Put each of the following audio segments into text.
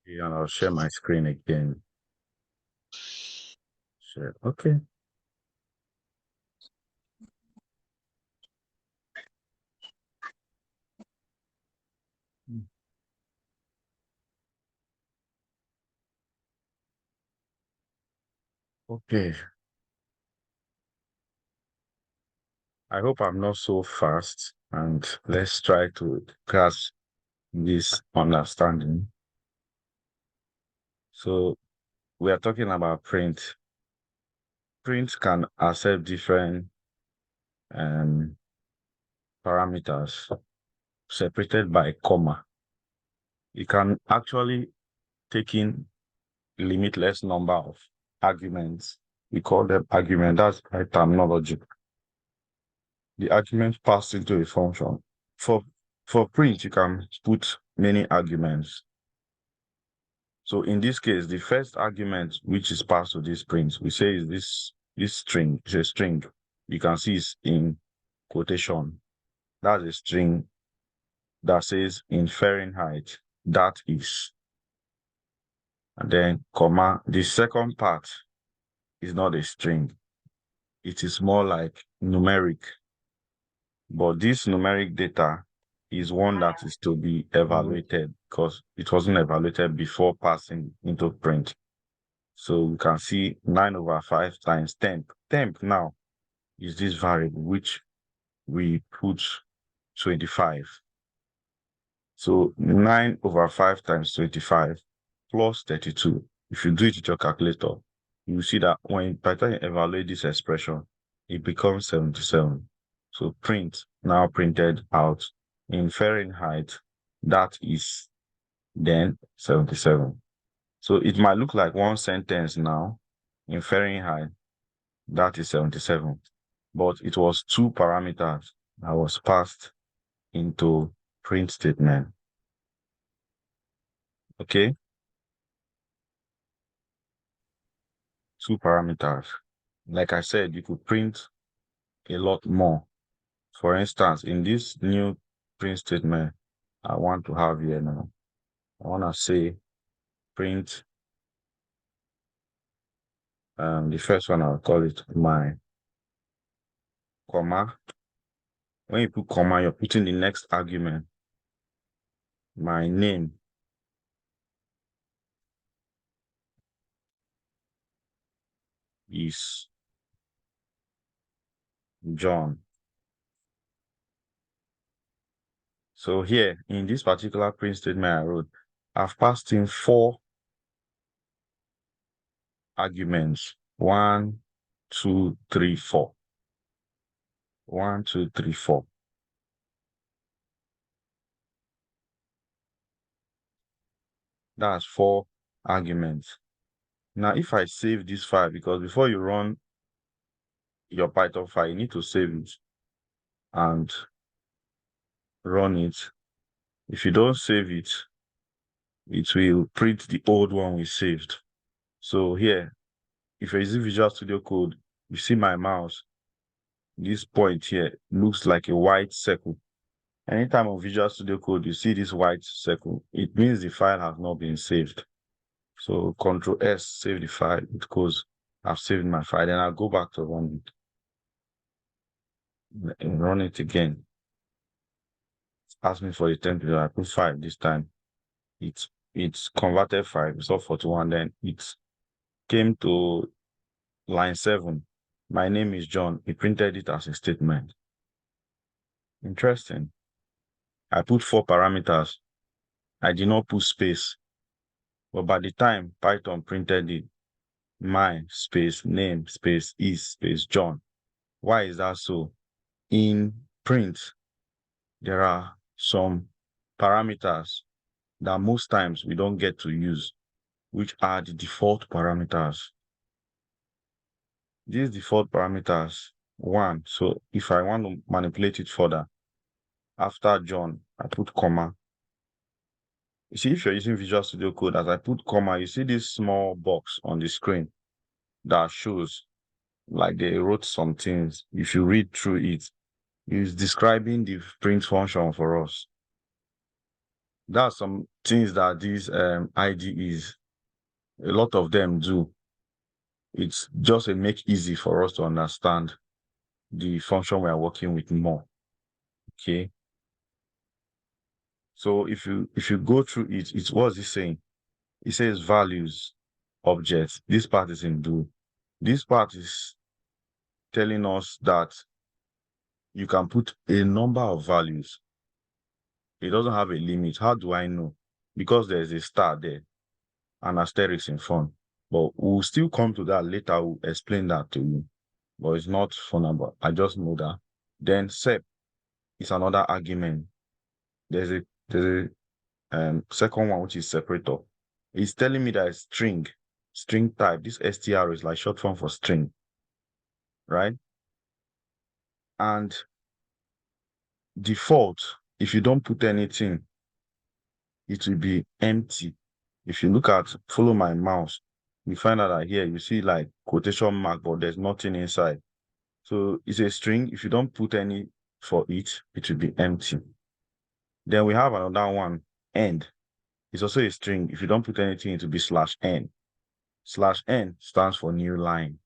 And I'll share my screen again. Share. Okay. Okay. I hope I'm not so fast, and let's try to grasp this understanding. So we are talking about print. Print can accept different um, parameters separated by comma. It can actually take in limitless number of arguments. We call them argument. That's my terminology. The argument passed into a function. For for print, you can put many arguments. So in this case, the first argument which is passed to this print, we say is this string. It's a string. You can see it's in quotation. That's a string that says in Fahrenheit, that is. And then comma. The second part is not a string. It is more like numeric. But this numeric data is one that is to be evaluated because it wasn't evaluated before passing into print. So we can see 9/5 times temp. Temp now is this variable which we put 25. So 9/5 times 25 plus 32. If you do it with your calculator, you will see that by the time you evaluate this expression, it becomes 77. So print now printed out in Fahrenheit, that is then 77. So it might look like one sentence now in Fahrenheit, that is 77. But it was two parameters that was passed into print statement. Okay? Two parameters. Like I said, you could print a lot more. For instance, in this new print statement I want to have here now, I want to say print, the first one I'll call it my comma. When you put comma, you're putting the next argument. My name is John. So here in this particular print statement I wrote, I've passed in 4 arguments. 1, 2, 3, 4. 1, 2, 3, 4. That's 4 arguments. Now, if I save this file, because before you run your Python file, you need to save it and run it. If you don't save it, it will print the old one we saved. So here, if you're using Visual Studio Code, you see my mouse, this point here looks like a white circle. Anytime on Visual Studio Code, you see this white circle, it means the file has not been saved. So Control S, save the file. It goes, I've saved my file. Then I'll go back to run it and run it again. Ask me for the temperature. I put 5 this time. It's converted 5. It's all 41. Then it came to line 7. My name is John. He printed it as a statement. Interesting. I put 4 parameters. I did not put space. But by the time Python printed it, my space, name, space, is, space, John. Why is that so? In print, there are some parameters that most times we don't get to use, which are the default parameters. These default parameters, 1. So if I want to manipulate it further, after John, I put comma. You see, if you're using Visual Studio Code, as I put comma, you see this small box on the screen that shows like they wrote some things. If you read through it, it's describing the print function for us. That's some things that these IDEs, a lot of them do. It's just a make easy for us to understand the function we are working with more. Okay. So if you go through it, it's what's it saying? It says values, objects. This part is in blue. This part is telling us that you can put a number of values. It doesn't have a limit. How do I know? Because there's a star there, an asterisk in front. But we'll still come to that later. We'll explain that to you. But it's not for now, but I just know that. Then sep is another argument. There's a second one, which is separator. It's telling me that string type. This str is like short form for string, right? And default, if you don't put anything, it will be empty. If you look at, follow my mouse, you find out that here you see like quotation mark, but there's nothing inside. So it's a string. If you don't put any for it, it will be empty. Then we have another one, end. It's also a string. If you don't put anything, it will be /n. /n stands for new line.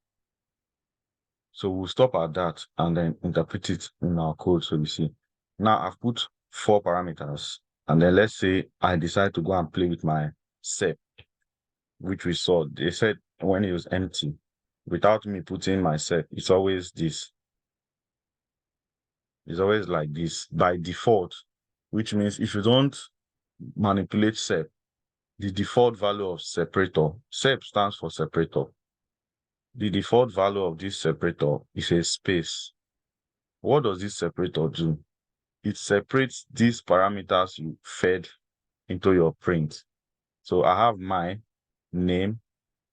So we'll stop at that and then interpret it in our code. So you see, now I've put 4 parameters. And then let's say I decide to go and play with my sep, which we saw. They said when it was empty, without me putting my sep, it's always this. It's always like this by default, which means if you don't manipulate sep, the default value of separator, sep stands for separator. The default value of this separator is a space. What does this separator do? It separates these parameters you fed into your print. So I have my name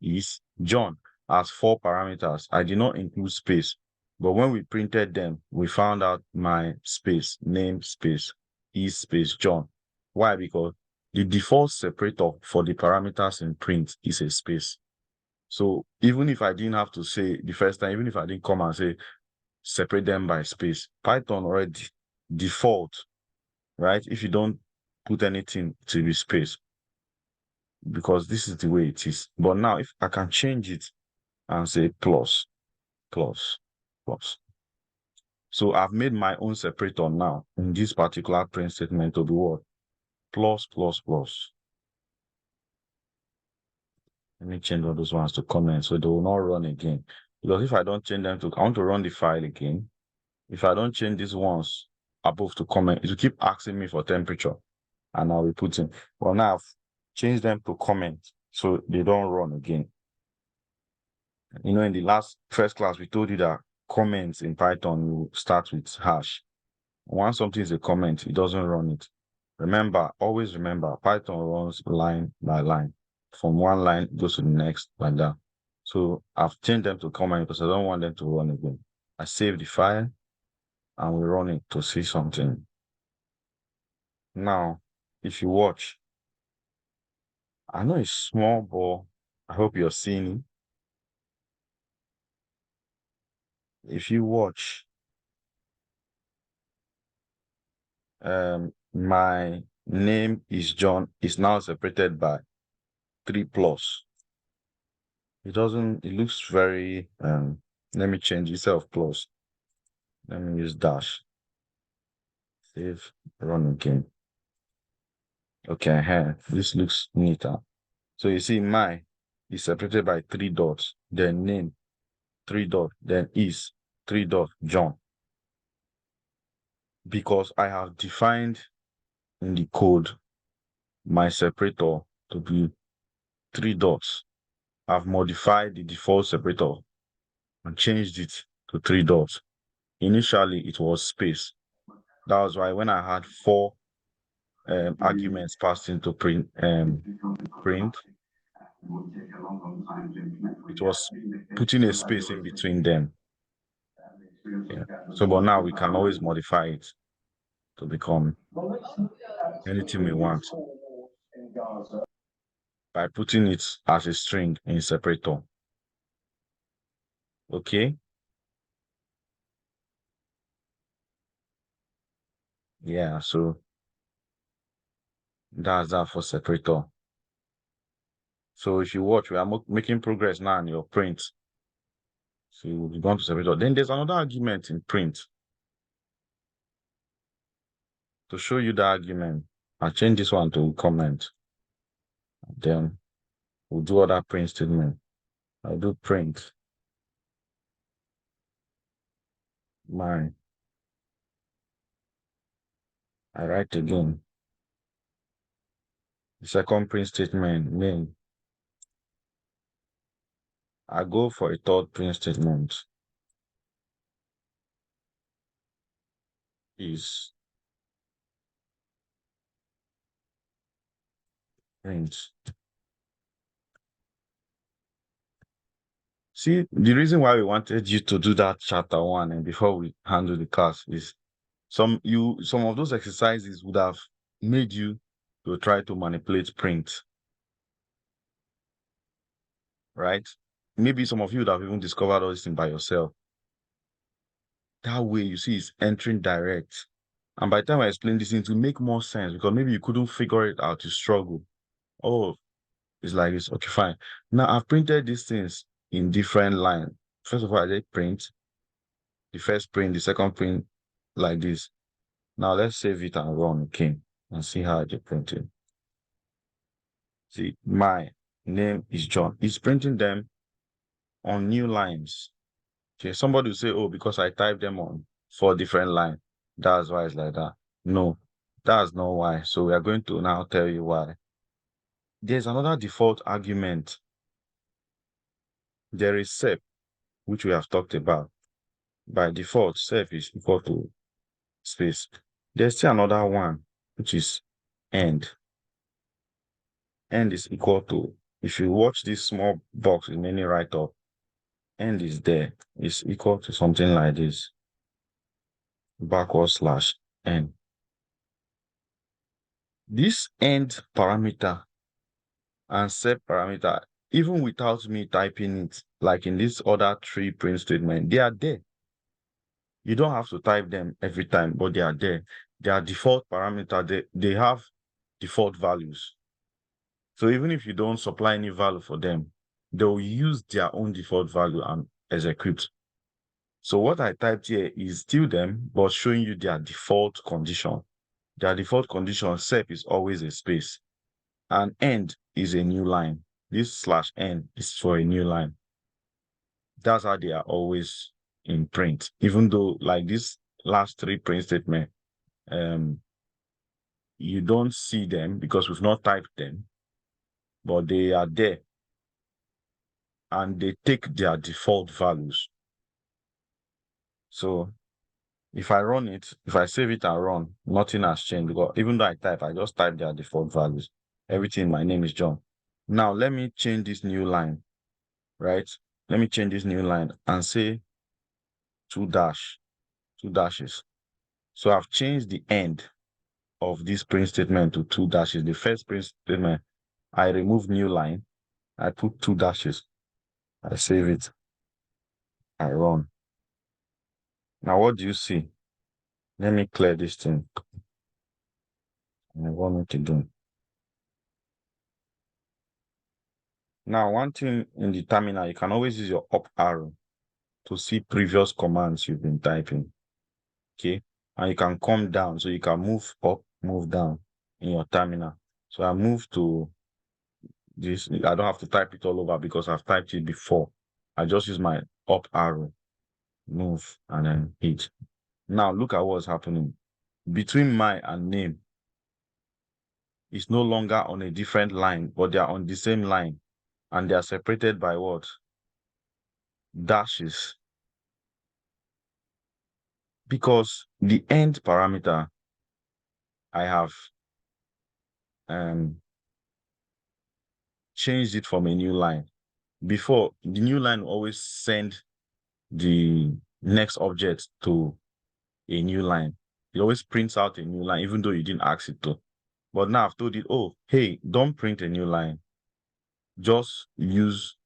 is John as 4 parameters. I did not include space, but when we printed them, we found out my space, name space, is space John. Why? Because the default separator for the parameters in print is a space. So even if I didn't have to say the first time, even if I didn't come and say separate them by space, Python already default, right? If you don't put anything to the space, because this is the way it is. But now if I can change it and say plus, plus, plus. So I've made my own separator now in this particular print statement to be what? Plus, plus, plus. Let me change all those ones to comments so they will not run again. Because if I don't change them to, I want to run the file again. If I don't change these ones above to comment, it will keep asking me for temperature and I'll be putting. Well, now I've changed them to comment so they don't run again. You know, in the first class, we told you that comments in Python will start with hash. Once something is a comment, it doesn't run it. Remember, always remember, Python runs line by line. From one line, it goes to the next, like that. So I've changed them to comment because I don't want them to run again. I save the file and we run it to see something. Now, if you watch, I know it's small, but I hope you're seeing it. If you watch, my name is John is now separated by 3 plus. It looks very, let me change itself plus. Let me use dash. Save, run again. Okay, here, this looks neater. So you see my is separated by 3 dots, then name, 3 dots, then is, 3 dots, John. Because I have defined in the code my separator to be 3 dots. I've modified the default separator and changed it to 3 dots. Initially, it was space. That was why when I had 4 arguments passed into print, it was putting a space in between them. Yeah. So, but now we can always modify it to become anything we want by putting it as a string in separator. Okay. Yeah. So That's that for separator. So if you watch, we are making progress now in your print. So we've gone to separator. Then there's another argument in print. To show you the argument, I'll change this one to comment. Then we'll do other print statement. I'll do print my. I write again. The second print statement, name. I go for a third print statement. Is print. See, the reason why we wanted you to do that chapter 1 and before we handle the class is some of those exercises would have made you to try to manipulate print. Right? Maybe some of you would have even discovered all this thing by yourself. That way, you see, it's entering direct. And by the time I explain this thing, to make more sense because maybe you couldn't figure it out, you struggle. Oh, it's like this. Okay, fine. Now I've printed these things in different lines. First of all, I did print the first print, the second print, like this. Now let's save it and run again and see how I did printing. See, my name is John. It's printing them on new lines. Okay, somebody will say, oh, because I typed them on 4 different lines. That's why it's like that. No, that's not why. So we are going to now tell you why. There's another default argument. There is sep, which we have talked about. By default, sep is equal to space. There's still another one, which is end. End is equal to, if you watch this small box with many write-up, end is there. It's equal to something like this. /n. This end parameter and sep parameter, even without me typing it, like in this other 3 print statement, they are there. You don't have to type them every time, but they are there. They are default parameter. They have default values. So even if you don't supply any value for them, they'll use their own default value and execute. So what I typed here is still them, but showing you their default condition. Their default condition, sep is always a space. And end is a new line. This /n is for a new line. That's how they are always in print. Even though like this last 3 print statement, you don't see them because we've not typed them, but they are there and they take their default values. So if I run it, if I save it and run, nothing has changed because even though I type, I just type their default values. Everything, my name is John. Now let me change this new line, right? Let me change this new line and say 2 dashes. So I've changed the end of this print statement to 2 dashes. The first print statement, I remove new line, I put 2 dashes, I save it, I run. Now what do you see? Let me clear this thing. I want it to do. Now, one thing in the terminal, you can always use your up arrow to see previous commands you've been typing. Okay. And you can come down, so you can move up, move down in your terminal. So I move to this. I don't have to type it all over because I've typed it before. I just use my up arrow, move, and then hit. Now look at what's happening. Between my and name, it's no longer on a different line, but they are on the same line. And they are separated by what? Dashes. Because the end parameter, I have changed it from a new line. Before, the new line will always send the next object to a new line. It always prints out a new line, even though you didn't ask it to. But now I've told it, oh, hey, don't print a new line. Just use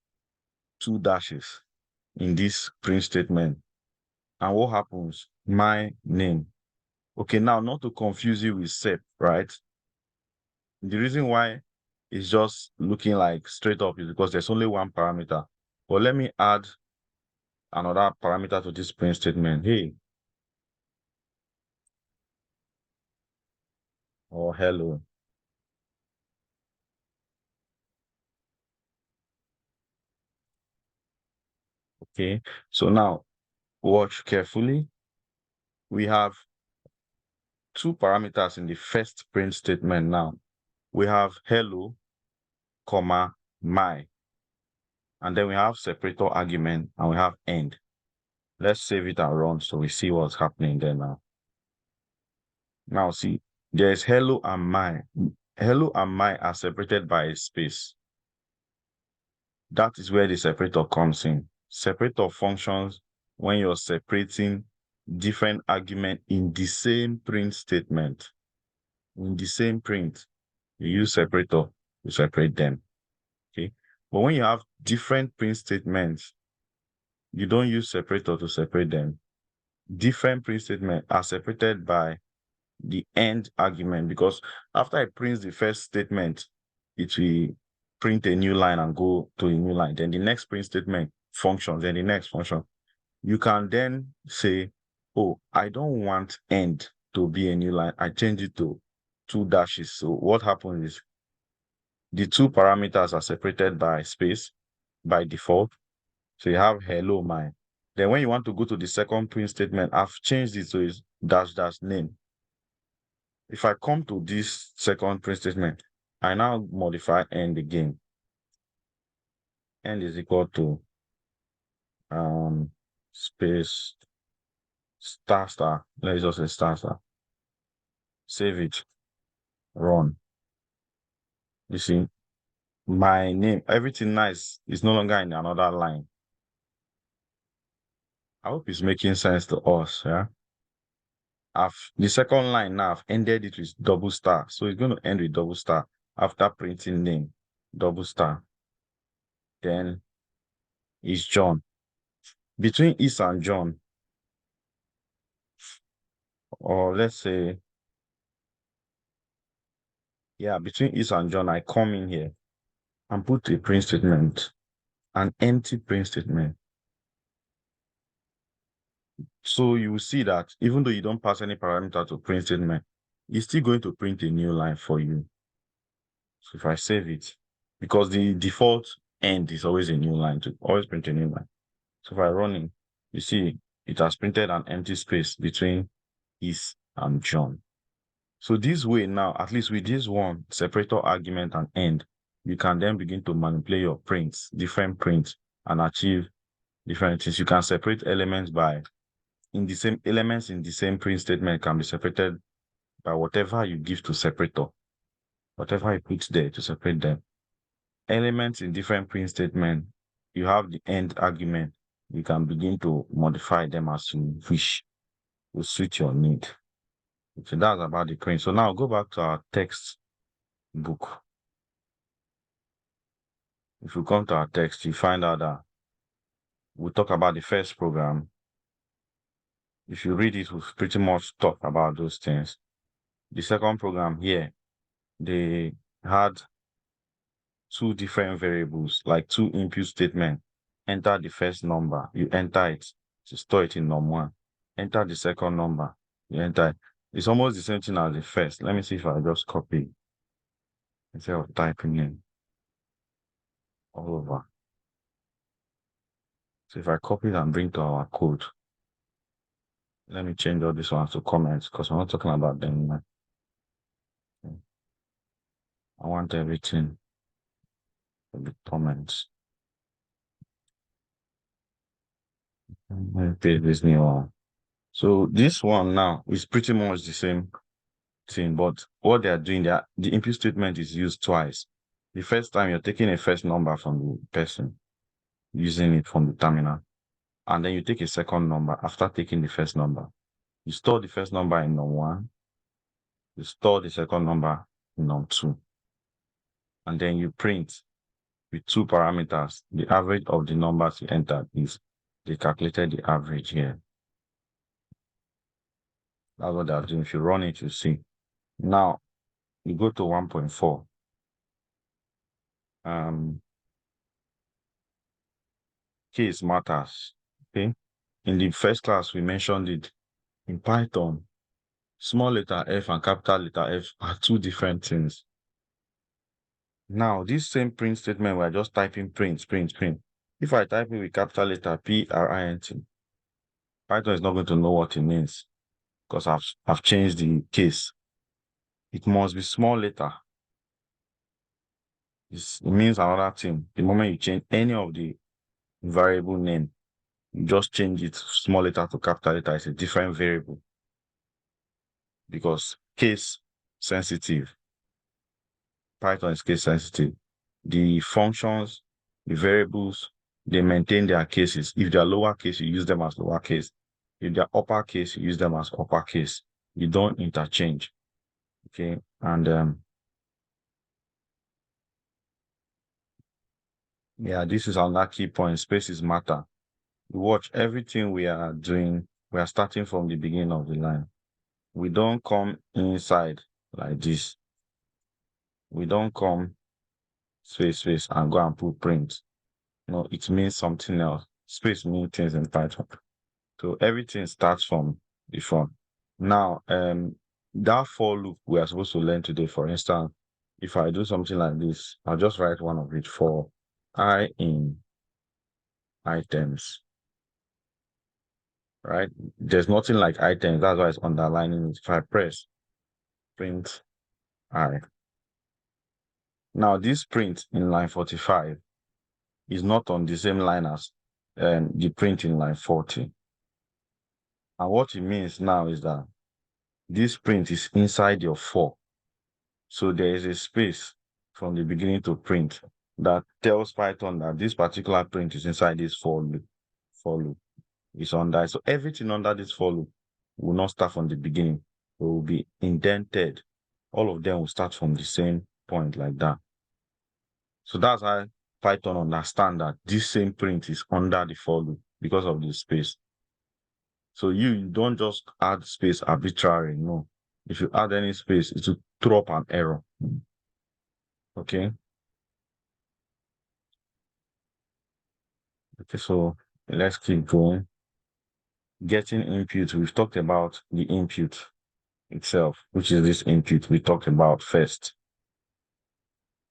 2 dashes in this print statement. And what happens? My name. Okay, now not to confuse you with sep, right? The reason why it's just looking like straight up is because there's only one parameter. But let me add another parameter to this print statement. Hey, or hello. Okay, so now watch carefully. We have two parameters in the first print statement now. We have hello, comma, my. And then we have separator argument and we have end. Let's save it and run so we see what's happening there now. Now see, there's hello and my. Hello and my are separated by a space. That is where the separator comes in. Separator functions when you're separating different arguments in the same print statement. In the same print, you use separator to separate them. Okay. But when you have different print statements, you don't use separator to separate them. Different print statements are separated by the end argument, because after I print the first statement, it will print a new line and go to a new line. Then the next print statement functions, then the next function. You can then say, oh, I don't want end to be a new line. I change it to 2 dashes. So what happens is the two parameters are separated by space by default. So you have hello my. Then when you want to go to the second print statement, I've changed it to its dash dash name. If I come to this second print statement, I now modify end again. End is equal to space star star. Let's just say star star. Save it. Run. You see, my name, everything nice is no longer in another line. I hope it's making sense to us. Yeah. The second line now, I've ended it with double star. So it's going to end with double star after printing name, double star. Then is John. Between is and John, or let's say, yeah, between is and John, I come in here and put a print statement, an empty print statement. So you will see that even though you don't pass any parameter to print statement, it's still going to print a new line for you. So if I save it, because the default end is always a new line, to always print a new line. So if I run it, you see it has printed an empty space between is and John. So this way now, at least with this one, separator argument and end, you can then begin to manipulate your prints, different prints, and achieve different things. You can separate elements by, in the same elements in the same print statement can be separated by whatever you give to separator, whatever you put there to separate them. Elements in different print statement, you have the end argument. You can begin to modify them as you wish to suit your need. So that's about the print. So now go back to our text book. If you come to our text, you find out that we talk about the first program. If you read it, we've pretty much talked about those things. The second program here, they had two different variables, like two input statements. Enter the first number, you enter it to store it in num1. Enter the second number, you enter it. It's almost the same thing as the first. Let me see if I just copy instead of typing in all over. So if I copy it and bring to our code, let me change all these ones to comments because I'm not talking about them. I want everything to be comments. Let me paste this new one. So this one now is pretty much the same thing, but what they are doing, the input statement is used twice. The first time you're taking a first number from the person, using it from the terminal, and then you take a second number after taking the first number. You store the first number in num1, you store the second number in num2, and then you print with two parameters. The average of the numbers you entered is they calculated the average here. That's what they're doing. If you run it, you see. Now, you go to 1.4. Case matters. Okay. In the first class, we mentioned it. In Python, small letter f and capital letter F are two different things. Now, this same print statement, we're just typing print. If I type it with capital letter print, Python is not going to know what it means because I've changed the case. It must be small letter. It means another thing. The moment you change any of the variable name, you just change it small letter to capital letter. It's a different variable because case sensitive. Python is case sensitive. The functions, the variables, they maintain their cases. If they're lowercase, you use them as lowercase. If they're uppercase, you use them as uppercase. You don't interchange. Okay. And yeah, this is another key point. Spaces matter. Watch everything we are doing. We are starting from the beginning of the line. We don't come inside like this. We don't come space and go and put print. No, it means something else. Space means things in Python. So everything starts from the front. Now, that for loop we are supposed to learn today, for instance, if I do something like this, I'll just write one of it for I in items, right? There's nothing like items. That's why it's underlining it. If I press print I. Now, this print in line 45 is not on the same line as the print in line 40. And what it means now is that this print is inside your for. So there is a space from the beginning to print that tells Python that this particular print is inside this for loop. For loop is under. So everything under this for loop will not start from the beginning. It will be indented. All of them will start from the same point like that. So that's how Python understand that this same print is under the for loop because of the space. So you don't just add space arbitrarily. No. If you add any space, it will throw up an error. Okay. Okay, so let's keep going. Getting input. We've talked about the input itself, which is this input we talked about first.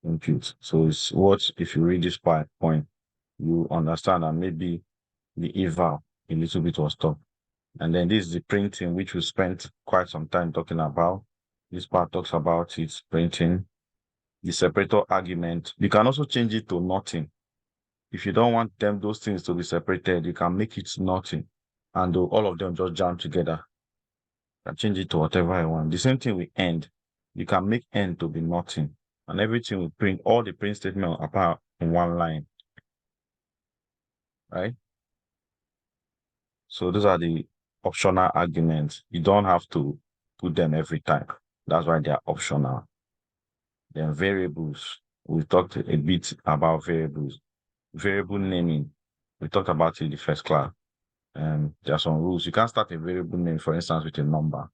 Input. So it's what, if you read this point, you understand that maybe the eval a little bit was stopped. And then this is the printing, which we spent quite some time talking about. This part talks about its printing. The separator argument. You can also change it to nothing. If you don't want those things to be separated, you can make it nothing. And all of them just jam together. You can change it to whatever I want. The same thing with end. You can make end to be nothing. And everything will print, all the print statement apart in one line. Right? So those are the optional arguments. You don't have to put them every time. That's why they are optional. Then variables. We talked a bit about variables. Variable naming. We talked about it in the first class. There are some rules. You can't start a variable name, for instance, with a number.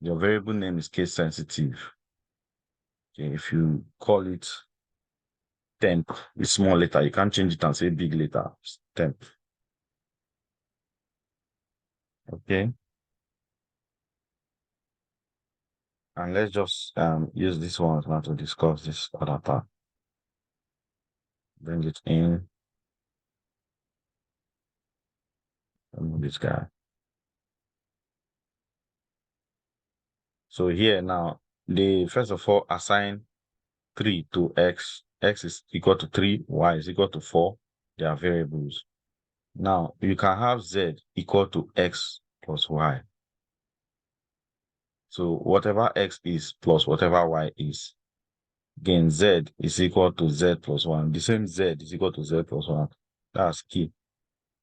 Your variable name is case sensitive. Okay, if you call it temp, it's small letter. You can't change it and say big letter. It's temp. Okay. And let's just use this one now to discuss this other part. Bring it in. Remove this guy. So here now, they first of all assign 3 to x. X is equal to 3, y is equal to 4. They are variables. Now, you can have z equal to x plus y. So whatever x is plus whatever y is, again, z is equal to z plus 1. The same z is equal to z plus 1. That's key. You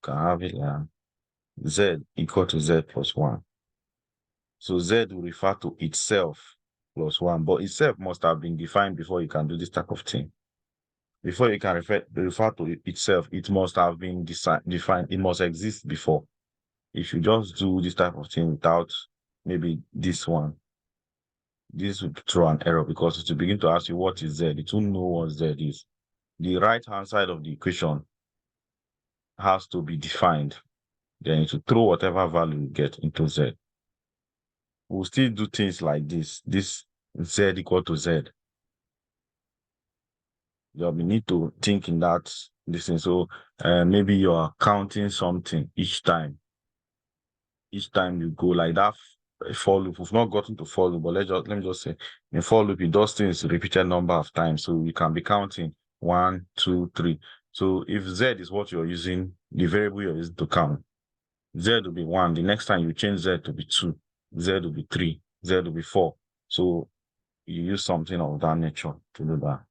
can have it like z equal to z plus 1. So z will refer to itself plus 1, but itself must have been defined before you can do this type of thing. Before you can refer to itself, it must have been defined. It must exist before. If you just do this type of thing without maybe this one, this will throw an error because it will begin to ask you what is Z. It will know what Z is. The right-hand side of the equation has to be defined. Then it will throw whatever value you get into Z. We'll still do things like this. This Z equal to Z. You need to think in that thing. So maybe you are counting something each time. Each time you go like that for loop. We've not gotten to for loop, but let me just say in for loop it does things repeated number of times. So you can be counting 1, 2, 3. So if Z is what you're using, the variable you're using to count, Z will be 1. The next time you change Z to be 2, Z will be 3, Z will be 4. So you use something of that nature to do that.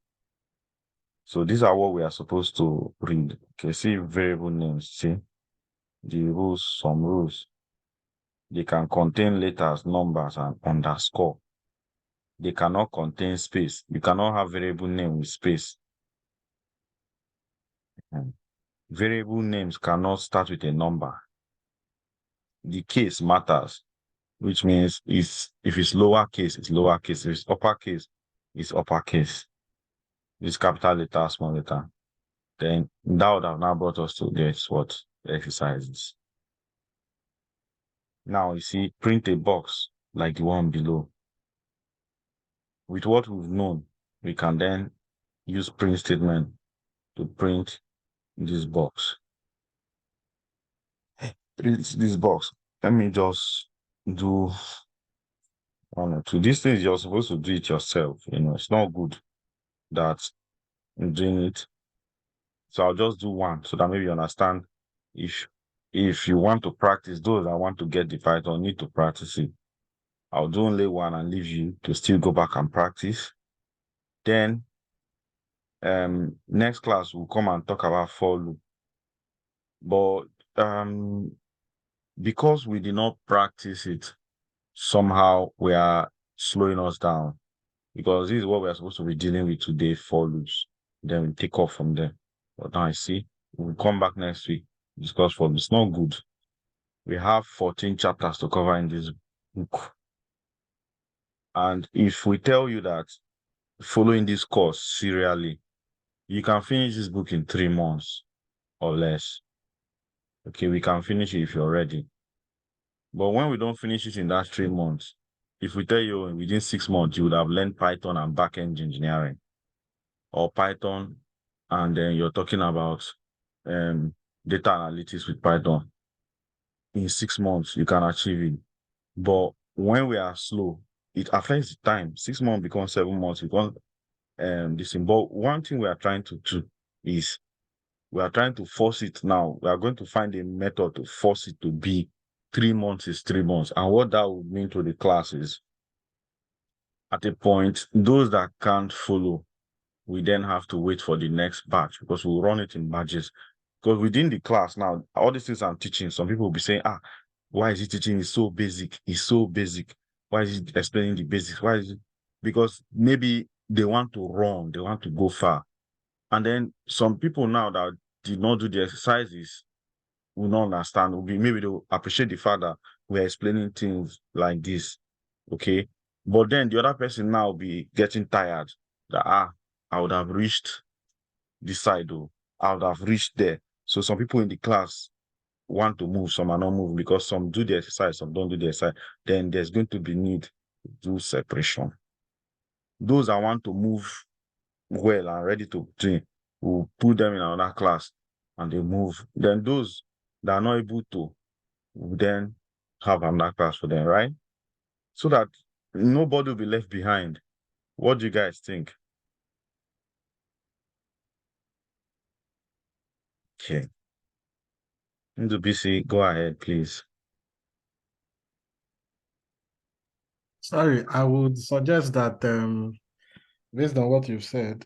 So these are what we are supposed to read. Okay, see variable names, see the rules, some rules. They can contain letters, numbers, and underscore. They cannot contain space. You cannot have variable name with space. Variable names cannot start with a number. The case matters, which means if it's lowercase, it's lowercase. If it's uppercase, it's uppercase. It's capital letter, small letter. Then that would have now brought us to this what exercises. Now you see, print a box like the one below. With what we've known, we can then use print statement to print this box. Print this box. Let me just do one or two. These things you're supposed to do it yourself. It's not good that I'm doing it. So I'll just do one so that maybe you understand. If you want to practice, those that want to get the Python need to practice it. I'll do only one and leave you to still go back and practice. Then next class we'll come and talk about for loop. But because we did not practice it, somehow we are slowing us down. Because this is what we are supposed to be dealing with today, for loops. Then we take off from there. But now I see we'll come back next week, discuss for loops. It's not good. We have 14 chapters to cover in this book. And if we tell you that following this course serially, you can finish this book in 3 months or less. Okay, we can finish it if you're ready. But when we don't finish it in that 3 months, if we tell you within 6 months, you would have learned Python and backend engineering, or Python, and then you're talking about data analytics with Python, in 6 months, you can achieve it. But when we are slow, it affects the time. 6 months becomes 7 months, because this thing. But one thing we are trying to do is we are trying to force it now. We are going to find a method to force it to be 3 months is 3 months. And what that would mean to the class is, at a point, those that can't follow, we then have to wait for the next batch, because we'll run it in batches. Because within the class now, all these things I'm teaching, some people will be saying, why is he teaching? It's so basic. It's so basic. Why is he explaining the basics? Why is it? Because maybe they want to run, they want to go far. And then some people now that did not do the exercises will not understand. Maybe they'll appreciate the fact that we're explaining things like this. Okay. But then the other person now will be getting tired that I would have reached this side, though. I would have reached there. So some people in the class want to move, some are not moving, because some do the exercise, some don't do the exercise. Then there's going to be need to do separation. Those that want to move well and ready to train, we'll put them in another class and they move. Then those that are not able to, we'll then have another class for them, right? So that nobody will be left behind. What do you guys think? Okay. Into BC, go ahead, please. Sorry, I would suggest that based on what you've said,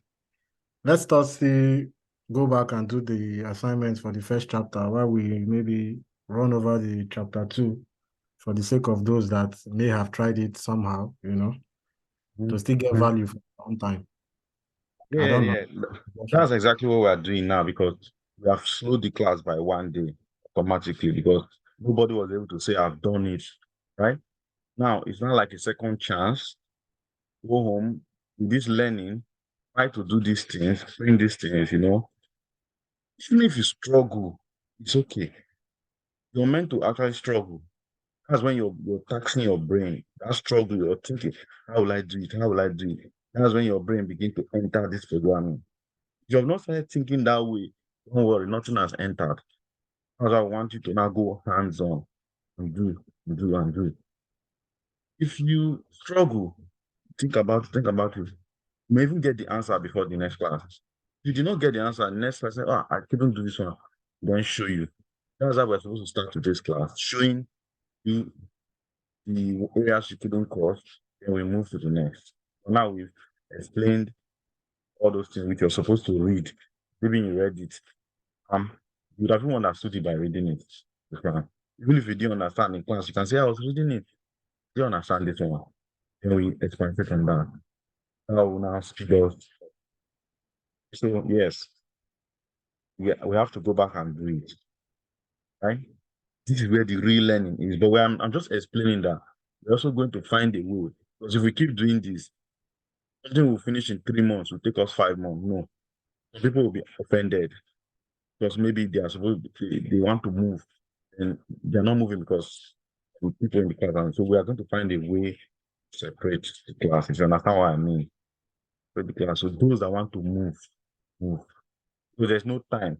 let's start see go back and do the assignments for the first chapter while we maybe run over the chapter 2 for the sake of those that may have tried it somehow, to still get value for some time. I don't know. Yeah. That's exactly what we are doing now, because we have slowed the class by 1 day automatically, because nobody was able to say, I've done it, right? Now, it's not like a second chance. go home, do this learning, try to do these things, bring these things, you know. Even if you struggle, it's okay. You're meant to actually struggle. That's when you're taxing your brain. That struggle, you're thinking, how will I do it? How will I do it? That's when your brain begin to enter this programming. If you have not started thinking that way, don't worry, nothing has entered. Because I want you to now go hands on and do, and do, and do. If you struggle, think about it. You may even get the answer before the next class. If you did not get the answer, the next person, oh, I couldn't do this one, then show you. That's how we're supposed to start today's class, showing you the areas you couldn't cross, then we move to the next. Now we've explained all those things which you're supposed to read. Maybe you read it. You would have even understood it by reading it. Even if you didn't understand in class, you can say, I was reading it. You understand this one. Then we expand on that. That will now speed us. So yes, we have to go back and do it. Right? This is where the real learning is. But I'm just explaining that we're also going to find a way. Because if we keep doing this, something will finish in 3 months, will take us 5 months. No. Some people will be offended because maybe they are supposed they want to move and they're not moving because of people in the class. And so we are going to find a way to separate the classes. You understand what I mean? Separate the class. So those that want to move, move. So there's no time.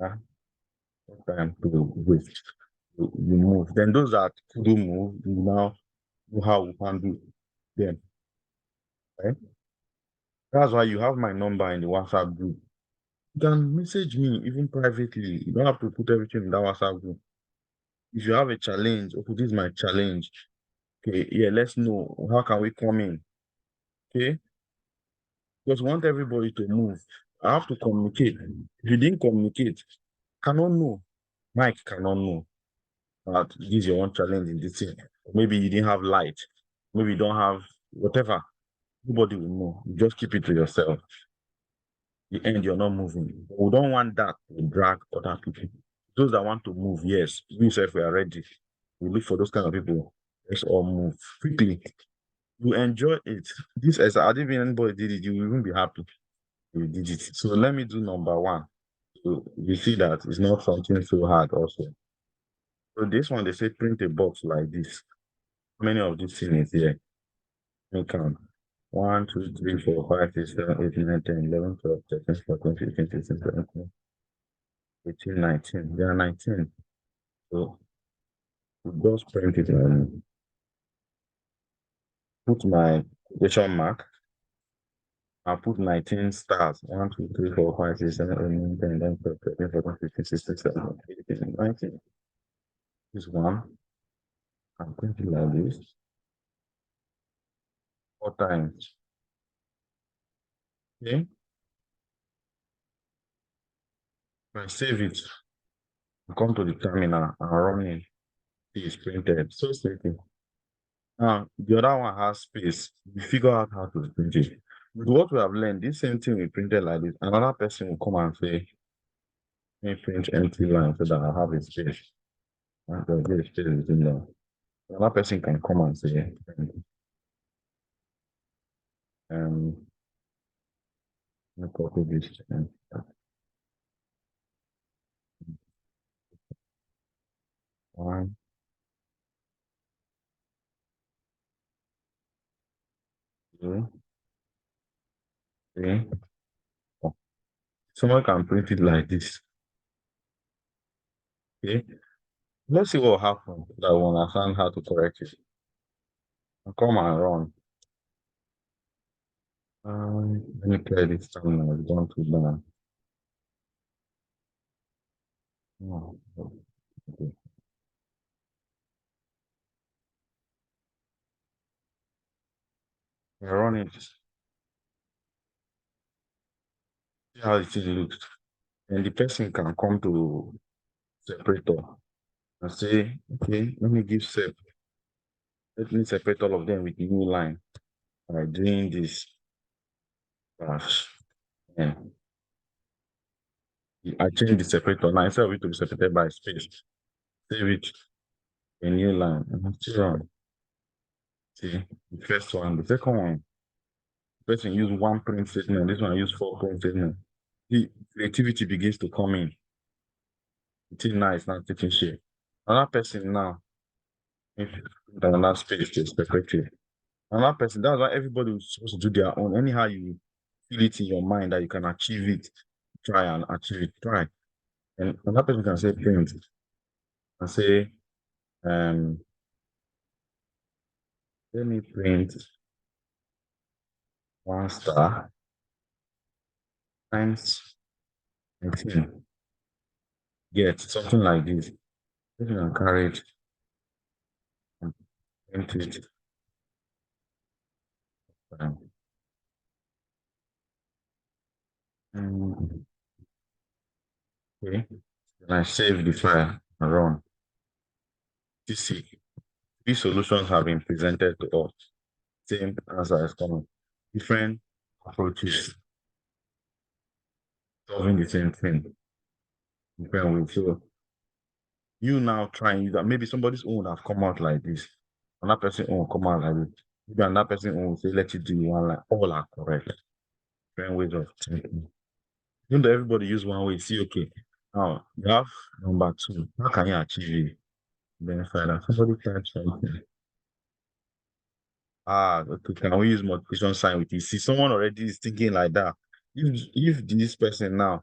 Huh? No time to waste. You move. Then those that couldn't move, you now know how we handle them. Right? That's why you have my number in the WhatsApp group. You can message me even privately. You don't have to put everything in that WhatsApp group. If you have a challenge, okay, this is my challenge. Okay, yeah, let's know how can we come in. Okay, because we want everybody to move. I have to communicate. If you didn't communicate, cannot know. Mike cannot know that this is your one challenge in this thing. Maybe you didn't have light. Maybe you don't have whatever. Nobody will know. You just keep it to yourself. The end, you're not moving. We don't want that to drag other people. Those that want to move, yes, we yourself we are ready. We look for those kind of people. Let's all move quickly. You enjoy it. This as I didn't even anybody did it, you will even be happy you did it. So let me do number one. So you see that it's not something so hard also. So this one they say print a box like this. How many of these things is here? Let me count. 1, 2, 3, 4, 5, 6, 7, 8, 9, 10, 11, 12, 13, 14, 15, 16, 17, 18, 19. There are 19. So we just print it and put my quotation mark. I'll put 19 stars. 1, 2, 3, 4, 5, 6, 7, 8, 9, 10, 11, 12, 13, 14, 15, 16, 17, 18, 19. This one. I'm going to like this 4 times. Okay. If I save it, I come to the terminal and run it. See it's printed. So simple. Now the other one has space. We figure out how to print it. With what we have learned, this same thing we printed like this. Another person will come and say, let me print empty line so that I have a space. And there'll be a space within there. Another person can come and say, um, let me copy this and one, two, three, four. Someone can print it like this. Okay. Let's see what happens. That will understand how to correct it. I'll come and run. Let me clear this terminal. It's done to done. No. Okay. I run it. See how it looks. And the person can come to separator and say, okay, let me give sep. Let me separate all of them with new line by doing this. Dash. Yeah. I change the separator now instead of it to be separated by space. Save it a new line and still run. See, the first one, the second one, the person use one print statement, this one use 4 print statement. The creativity begins to come in. The thing now is not taking shape. Another person now, if another space is perspective. Another person, that's why everybody is supposed to do their own. Anyhow you feel it in your mind that you can achieve it, try and achieve it, try. And another person can say print and say, let me print 1 star times 19. Get something like this. You can carry it and print it. Okay. Then I save the file and run. You see, these solutions have been presented to us. Same answer is coming. Different approaches, solving the same thing. Different ways. So you now trying that maybe somebody's own have come out like this. Another person own come out like this. Maybe another person own say let you do one like all are correct. Different ways of thinking. Even though everybody use one way, see okay. Now you have number 2. How can you achieve it? Then find out somebody types something. Okay. Can we use multiplication sign with it? See, someone already is thinking like that. If this person now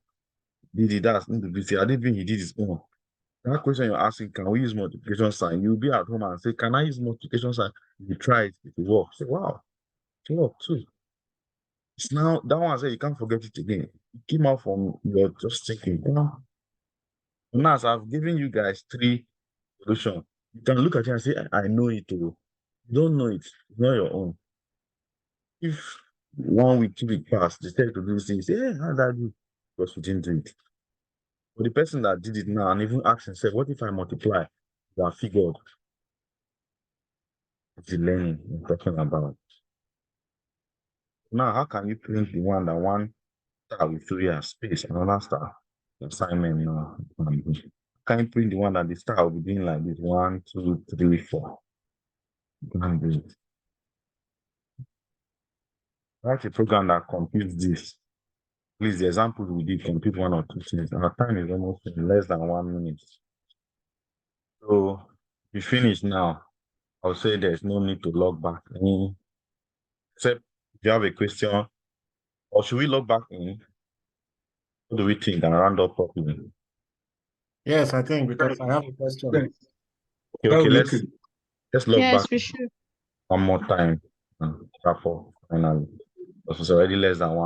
did it, that's individual. I didn't think he did his own. That question you're asking, can we use multiplication sign? You'll be at home and say, can I use multiplication sign? You try it, it will work. Say, wow, it worked too. It's now that one I say you can't forget it again. It came out from your just thinking, Now, as I've given you guys 3 solutions, you can look at it and say, I know it too. You don't know it, it's not your own. If 1 week, 2 week pass, they tell you to do this thing, you say, hey, how did I do? Because we didn't do it. But the person that did it now and even asked himself, what if I multiply? That figured it's the learning we're talking about. Now, how can you print the one that 1 star with 3 as space, another star assignment now? Can you print the one that the star will be doing like this? 1, 2, 3, 4. You can do it. Write a program that computes this. Please, the example we did compute 1 or 2 things. Our time is almost in less than 1 minute. So we finish now. I'll say there's no need to log back in. Except if you have a question, or should we log back in? What do we think and round up properly? Yes, I think because I have a question. Okay, let's log back Yes, we should. one more time and wrap up finally. Because it's already less than 1 minute.